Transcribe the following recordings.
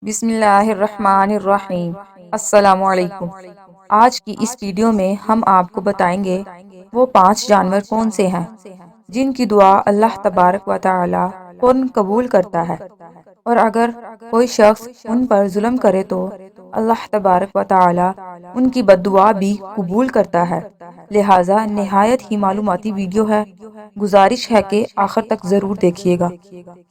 بسم اللہ الرحمن الرحیم۔ السلام علیکم۔ آج کی اس ویڈیو میں ہم آپ کو بتائیں گے وہ 5 جانور کون سے ہیں جن کی دعا اللہ تبارک و تعالی فوراً قبول کرتا ہے، اور اگر کوئی شخص ان پر ظلم کرے تو اللہ تبارک و تعالی ان کی بد دعا بھی قبول کرتا ہے۔ لہٰذا نہایت ہی معلوماتی ویڈیو ہے، گزارش ہے کہ آخر تک ضرور دیکھیے گا۔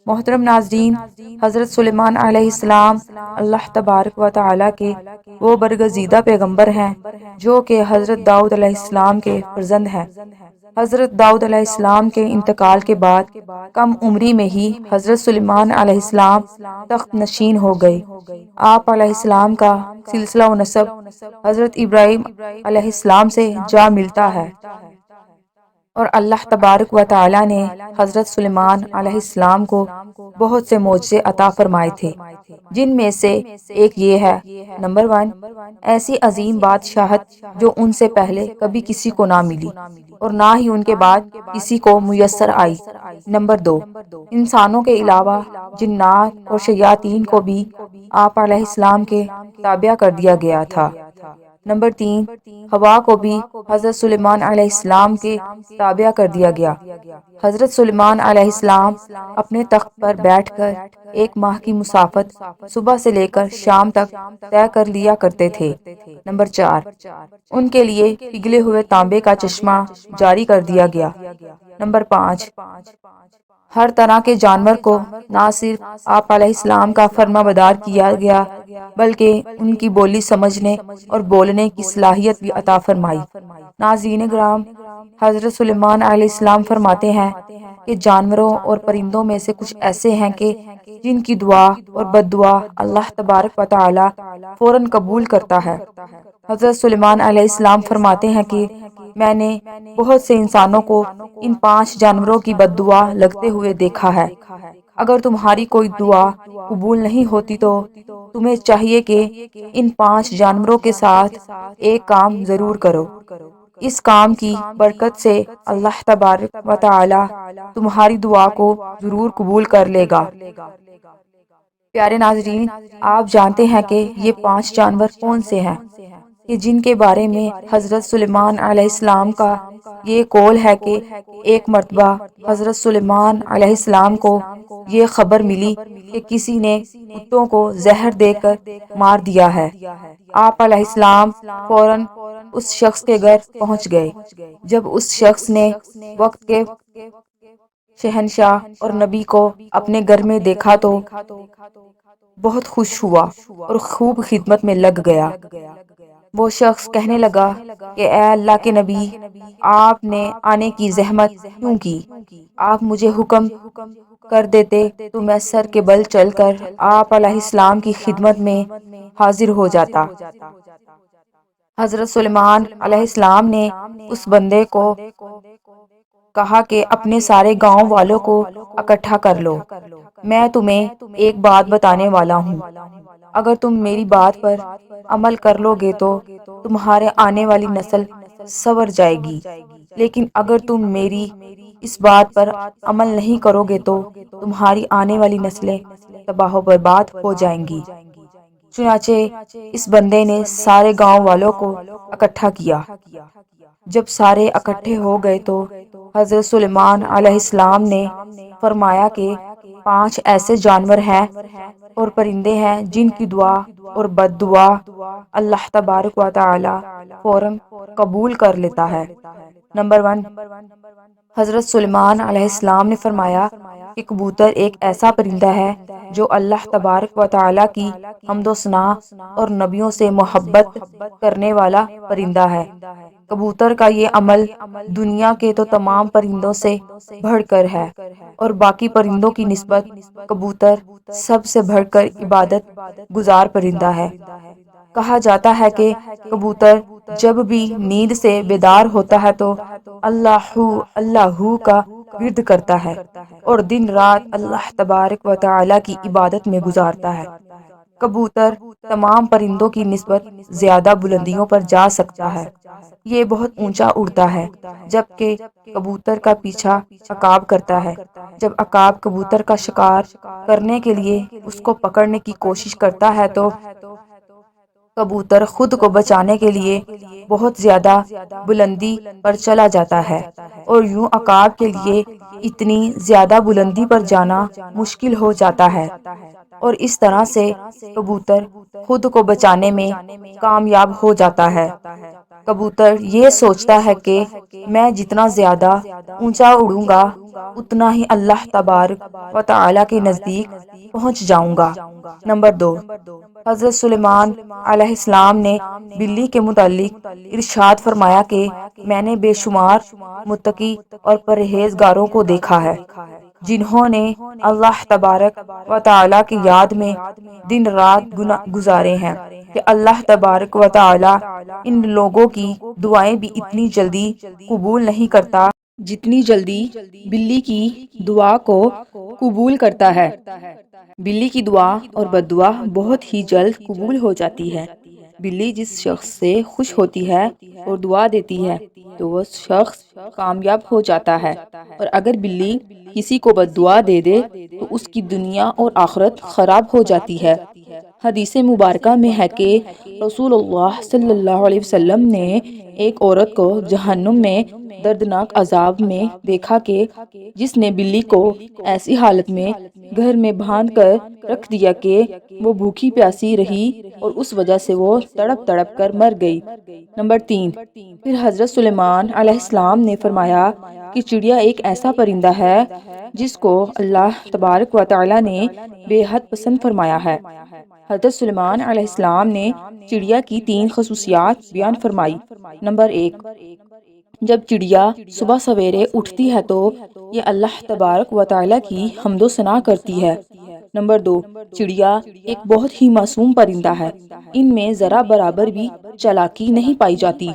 محترم ناظرین، حضرت سلیمان علیہ السلام اللہ تبارک و تعالی کے وہ برگزیدہ پیغمبر ہیں جو کہ حضرت داؤد علیہ السلام کے فرزند ہیں۔ حضرت داؤد علیہ السلام کے انتقال کے بعد کم عمری میں ہی حضرت سلیمان علیہ السلام تخت نشین ہو گئے۔ آپ علیہ السلام کا سلسلہ و نسب حضرت ابراہیم علیہ السلام سے جا ملتا ہے، اور اللہ تبارک و تعالی نے حضرت سلیمان علیہ السلام کو بہت سے معجزے عطا فرمائے تھے، جن میں سے ایک یہ ہے: نمبر 1، ایسی عظیم بادشاہت جو ان سے پہلے کبھی کسی کو نہ ملی اور نہ ہی ان کے بعد کسی کو میسر آئی۔ نمبر 2، انسانوں کے علاوہ جنات اور شیاطین کو بھی آپ علیہ السلام کے تابع کر دیا گیا تھا۔ نمبر 3، ہوا کو بھی حضرت سلیمان علیہ السلام کے تابع کر دیا گیا۔ حضرت سلیمان علیہ السلام اپنے تخت پر بیٹھ کر 1 ماہ کی مسافت صبح سے لے کر شام تک طے کر لیا کرتے تھے۔ نمبر 4، ان کے لیے پگھلے ہوئے تانبے کا چشمہ جاری کر دیا گیا۔ نمبر 5، ہر طرح کے جانور کو نہ صرف آپ علیہ السلام کا فرما بردار کیا گیا بلکہ ان کی بولی سمجھنے اور بولنے کی صلاحیت بھی عطا فرمائی۔ ناظرین کرام، حضرت سلیمان علیہ السلام فرماتے ہیں کہ جانوروں اور پرندوں میں سے کچھ ایسے ہیں کہ جن کی دعا اور بد دعا اللہ تبارک و تعالی فوراً قبول کرتا ہے۔ حضرت سلیمان علیہ السلام فرماتے ہیں کہ میں نے بہت سے انسانوں کو ان 5 جانوروں کی بد دعا لگتے ہوئے دیکھا ہے۔ اگر تمہاری کوئی دعا قبول نہیں ہوتی تو تمہیں چاہیے کہ ان 5 جانوروں کے ساتھ ایک کام ضرور کرو۔ اس کام کی برکت سے اللہ تبارک و تعالی تمہاری دعا کو ضرور قبول کر لے گا۔ پیارے ناظرین، آپ جانتے ہیں کہ یہ 5 جانور کون سے ہیں کہ جن کے بارے میں حضرت سلیمان علیہ السلام کا یہ قول ہے کہ ایک مرتبہ حضرت سلیمان علیہ السلام کو یہ خبر ملی کہ کسی نے کتوں کو زہر دے کر مار دیا ہے۔ آپ علیہ السلام فوراً اس شخص کے گھر پہنچ گئے۔ جب اس شخص نے وقت کے شہنشاہ اور نبی کو اپنے گھر میں دیکھا تو بہت خوش ہوا اور خوب خدمت میں لگ گیا۔ وہ شخص کہنے لگا کہ اے اللہ کے نبی، آپ نے آنے کی زحمت کیوں کی؟ آپ مجھے حکم کر دیتے تو میں سر کے بل چل کر آپ علیہ السلام کی خدمت میں حاضر ہو جاتا۔ حضرت سلیمان علیہ السلام نے اس بندے کو کہا کہ اپنے سارے گاؤں والوں کو اکٹھا کر لو، میں تمہیں ایک بات بتانے والا ہوں۔ اگر تم میری بات پر عمل کر لو گے تو تمہارے آنے والی نسل سنور جائے گی، لیکن اگر تم میری اس بات پر عمل نہیں کرو گے تو تمہاری آنے والی نسلیں تباہ و برباد ہو جائیں گی۔ چنانچہ اس بندے نے سارے گاؤں والوں کو اکٹھا کیا۔ جب سارے اکٹھے ہو گئے تو حضرت سلیمان علیہ السلام نے فرمایا کہ 5 ایسے جانور ہیں اور پرندے ہیں جن کی دعا اور بد دعا اللہ تبارک و تعالی فوراً قبول کر لیتا ہے۔ نمبر 1، حضرت سلیمان علیہ السلام نے فرمایا کہ کبوتر ایک ایسا پرندہ ہے جو اللہ تبارک و تعالی کی حمد و ثنا اور نبیوں سے محبت کرنے والا پرندہ ہے۔ کبوتر کا یہ عمل دنیا کے تو تمام پرندوں سے بڑھ کر ہے، اور باقی پرندوں کی نسبت کبوتر سب سے بڑھ کر عبادت گزار پرندہ ہے۔ کہا جاتا ہے کہ کبوتر جب بھی نیند سے بیدار ہوتا ہے تو اللہ اللہ کا ورد کرتا ہے اور دن رات اللہ تبارک و تعالی کی عبادت میں گزارتا ہے۔ کبوتر تمام پرندوں کی نسبت زیادہ بلندیوں پر جا سکتا ہے۔ یہ بہت اونچا اڑتا ہے، جبکہ کبوتر کا پیچھا عقاب کرتا ہے۔ جب عقاب کبوتر کا شکار کرنے کے لیے اس کو پکڑنے کی کوشش کرتا ہے تو کبوتر خود کو بچانے کے لیے بہت زیادہ بلندی پر چلا جاتا ہے، اور یوں عقاب کے لیے اتنی زیادہ بلندی پر جانا مشکل ہو جاتا ہے، اور اس طرح سے کبوتر خود کو بچانے میں کامیاب ہو جاتا ہے۔ کبوتر یہ سوچتا ہے کہ میں جتنا زیادہ اونچا اڑوں گا اتنا ہی اللہ تبارک و تعالی کے نزدیک پہنچ جاؤں گا۔ نمبر 2، حضرت سلیمان علیہ السلام نے بلی کے متعلق ارشاد فرمایا کہ میں نے بے شمار متقی اور پرہیزگاروں کو دیکھا ہے جنہوں نے اللہ تبارک و تعالی کی یاد میں دن رات گزارے ہیں کہ اللہ تبارک و تعالی ان لوگوں کی دعائیں بھی اتنی جلدی قبول نہیں کرتا جتنی جلدی بلی کی دعا کو قبول کرتا ہے۔ بلی کی دعا اور بد دعا بہت ہی جلد قبول ہو جاتی ہے۔ بلی جس شخص سے خوش ہوتی ہے اور دعا دیتی ہے تو وہ شخص کامیاب ہو جاتا ہے، اور اگر بلی کسی کو بد دعا دے دے تو اس کی دنیا اور آخرت خراب ہو جاتی ہے۔ حدیث مبارکہ میں ہے کہ رسول اللہ صلی اللہ علیہ وسلم نے ایک عورت کو جہنم میں دردناک عذاب میں دیکھا کہ جس نے بلی کو ایسی حالت میں گھر میں باندھ کر رکھ دیا کہ وہ بھوکی پیاسی رہی اور اس وجہ سے وہ تڑپ تڑپ کر مر گئی۔ نمبر 3، پھر حضرت سلیمان علیہ السلام نے فرمایا کہ چڑیا ایک ایسا پرندہ ہے جس کو اللہ تبارک و تعالی نے بے حد پسند فرمایا ہے۔ حضرت سلیمان علیہ السلام نے چڑیا کی 3 خصوصیات بیان فرمائی۔ نمبر 1، جب چڑیا صبح سویرے اٹھتی ہے تو یہ اللہ تبارک و تعالی کی حمد و ثنا کرتی ہے۔ نمبر 2، چڑیا ایک بہت ہی معصوم پرندہ ہے، ان میں ذرا برابر بھی چالاکی نہیں پائی جاتی۔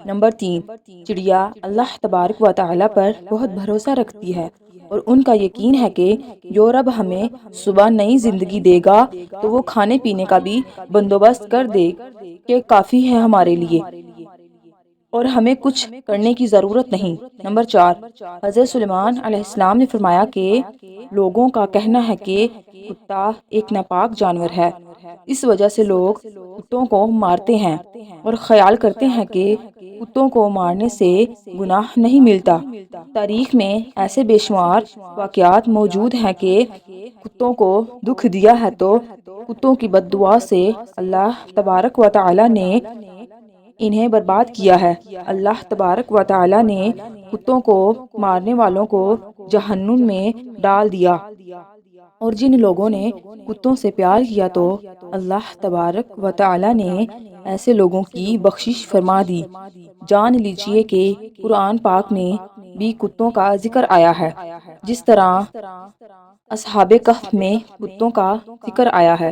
نمبر 3، چڑیا اللہ تبارک و تعالی پر بہت بھروسہ رکھتی ہے اور ان کا یقین ہے کہ جو رب ہمیں صبح نئی زندگی دے گا تو وہ کھانے پینے کا بھی بندوبست کر دے کہ کافی ہے ہمارے لیے اور ہمیں کچھ کرنے کی ضرورت نہیں۔ نمبر 4، حضرت سلیمان علیہ السلام نے فرمایا کہ لوگوں کا کہنا ہے کہ کتا ایک ناپاک جانور ہے، اس وجہ سے لوگ کتوں کو مارتے ہیں اور خیال کرتے ہیں کہ کتوں کو مارنے سے گناہ نہیں ملتا۔ تاریخ میں ایسے بے شمار واقعات موجود ہیں کہ کتوں کو دکھ دیا ہے تو کتوں کی بد دعا سے اللہ تبارک و تعالی نے انہیں برباد کیا ہے۔ اللہ تبارک و تعالی نے کتوں کو مارنے والوں کو جہنم میں ڈال دیا، اور جن لوگوں نے کتوں سے پیار کیا تو اللہ تبارک و تعالی نے ایسے لوگوں کی بخشش فرما دی۔ جان لیجئے کہ قرآن پاک میں بھی کتوں کا ذکر آیا ہے، جس طرح اصحاب کہف میں کتوں کا ذکر آیا ہے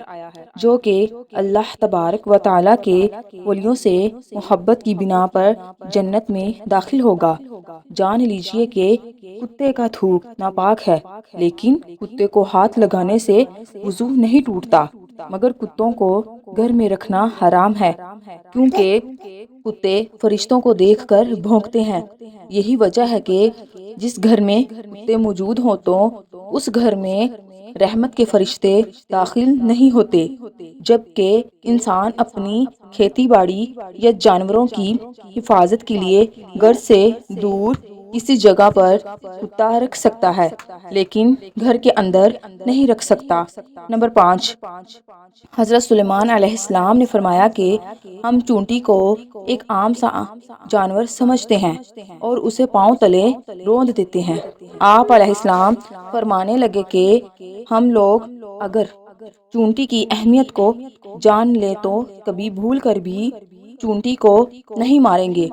جو کہ اللہ تبارک و تعالی کے ولیوں سے محبت کی بنا پر جنت میں داخل ہوگا۔ جان لیجئے کہ کتے کا تھوک ناپاک ہے، لیکن کتے کو ہاتھ لگانے سے وضو نہیں ٹوٹتا، مگر کتوں کو گھر میں رکھنا حرام ہے کیونکہ کتے فرشتوں کو دیکھ کر بھونکتے ہیں۔ یہی وجہ ہے کہ جس گھر میں کتے موجود ہوں تو اس گھر میں رحمت کے فرشتے داخل نہیں ہوتے، جبکہ انسان اپنی کھیتی باڑی یا جانوروں کی حفاظت کے لیے گھر سے دور کسی جگہ پر کتا رکھ سکتا ہے لیکن گھر کے اندر نہیں رکھ سکتا۔ نمبر 5، حضرت سلیمان علیہ السلام نے فرمایا کہ ہم چونٹی کو ایک عام سا جانور سمجھتے ہیں اور اسے پاؤں تلے روند دیتے ہیں۔ آپ علیہ السلام فرمانے لگے کہ ہم لوگ اگر چونٹی کی اہمیت کو جان لیں تو کبھی بھول کر بھی چونٹی کو نہیں ماریں گے۔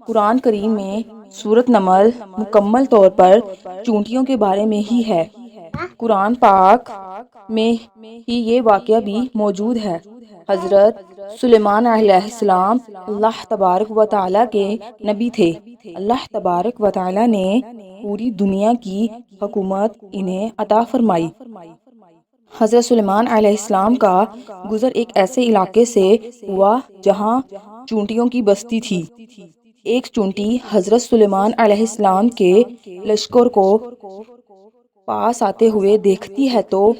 قرآن کریم میں سورۃ نمل مکمل طور پر چونٹیوں کے بارے میں ہی ہے۔ قرآن پاک میں ہی یہ واقعہ بھی موجود ہے۔ حضرت سلیمان علیہ السلام اللہ تبارک و تعالی کے نبی تھے۔ اللہ تبارک و تعالی نے پوری دنیا کی حکومت انہیں عطا فرمائی۔ حضرت سلیمان علیہ السلام کا گزر ایک ایسے علاقے سے ہوا جہاں چونٹیوں کی بستی تھی۔ ایک چونٹی حضرت سلیمان علیہ السلام کے لشکر کو پاس آتے ہوئے دیکھتی ہے تو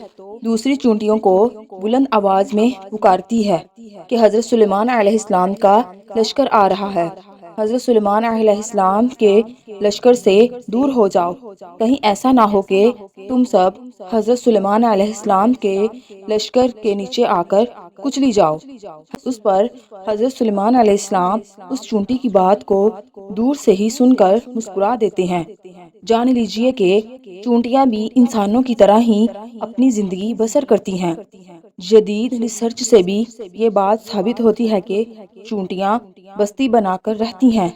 دوسری چونٹیوں کو بلند آواز میں پکارتی ہے کہ حضرت سلیمان علیہ السلام کا لشکر آ رہا ہے، حضرت سلیمان علیہ السلام کے لشکر سے دور ہو جاؤ، کہیں ایسا نہ ہو کہ تم سب حضرت سلیمان علیہ السلام کے لشکر کے نیچے آ کر کچلی جاؤ۔ اس پر حضرت سلیمان علیہ السلام اس چونٹی کی بات کو دور سے ہی سن کر مسکرا دیتے ہیں۔ جان لیجئے کہ چونٹیاں بھی انسانوں کی طرح ہی اپنی زندگی بسر کرتی ہیں۔ جدید ریسرچ سے بھی یہ بات ثابت ہوتی ہے کہ چونٹیاں بستی بنا کر رہتی ہیں۔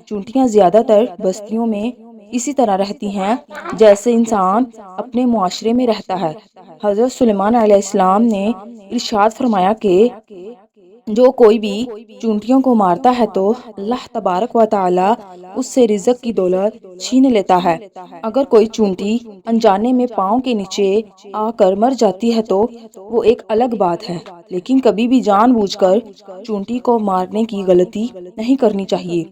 چونٹیاں زیادہ تر بستیوں میں اسی طرح رہتی ہیں جیسے انسان اپنے معاشرے میں رہتا ہے۔ حضرت سلیمان علیہ السلام نے ارشاد فرمایا کہ جو کوئی بھی چونٹیوں کو مارتا ہے تو اللہ تبارک و تعالی اس سے رزق کی دولت چھین لیتا ہے۔ اگر کوئی چونٹی انجانے میں پاؤں کے نیچے آ کر مر جاتی ہے تو وہ ایک الگ بات ہے، لیکن کبھی بھی جان بوجھ کر چونٹی کو مارنے کی غلطی نہیں کرنی چاہیے،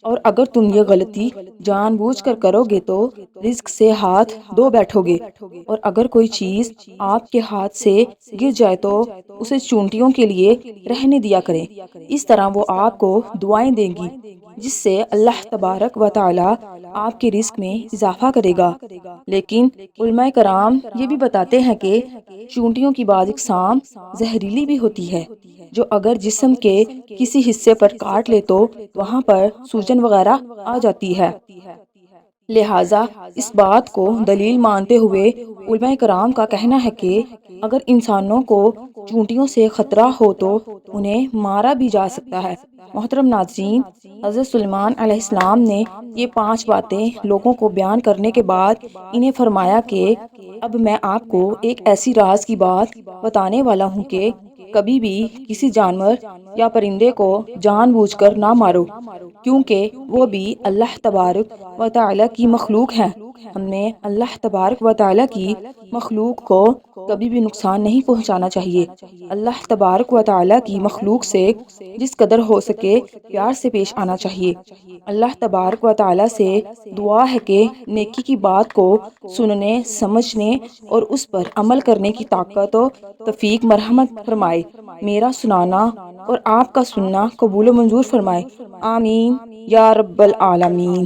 اور اگر تم یہ غلطی جان بوجھ کر کرو گے تو رزق سے ہاتھ دھو بیٹھو گے، اور اگر کوئی چیز آپ کے ہاتھ سے گر جائے تو اسے چونٹیوں کے لیے رہنے دیا کریں، اس طرح وہ آپ کو دعائیں دیں گی جس سے اللہ تبارک و تعالی آپ کے رزق میں اضافہ کرے گا۔ لیکن علماء کرام یہ بھی بتاتے ہیں کہ چونٹیوں کی بعض اقسام زہریلی بھی ہوتی ہے، جو اگر جسم کے کسی حصے پر کاٹ لے تو وہاں پر سوجن وغیرہ آ جاتی ہے۔ لہٰذا اس بات کو دلیل مانتے ہوئے علماء کرام کا کہنا ہے کہ اگر انسانوں کو چونٹیوں سے خطرہ ہو تو انہیں مارا بھی جا سکتا ہے۔ محترم ناظرین، حضرت سلیمان علیہ السلام نے یہ 5 باتیں لوگوں کو بیان کرنے کے بعد انہیں فرمایا کہ اب میں آپ کو ایک ایسی راز کی بات بتانے والا ہوں کہ کبھی بھی کسی جانور یا پرندے کو جان بوجھ کر نہ مارو، کیونکہ وہ بھی اللہ تبارک و تعالی کی مخلوق ہیں۔ ہم نے اللہ تبارک و تعالی کی مخلوق کو کبھی بھی نقصان نہیں پہنچانا چاہیے۔ اللہ تبارک و تعالی کی مخلوق سے جس قدر ہو سکے پیار سے پیش آنا چاہیے۔ اللہ تبارک و تعالی سے دعا ہے کہ نیکی کی بات کو سننے، سمجھنے اور اس پر عمل کرنے کی طاقت و توفیق مرحمت فرمائے، میرا سنانا اور آپ کا سننا قبول و منظور فرمائے، آمین یا رب العالمین۔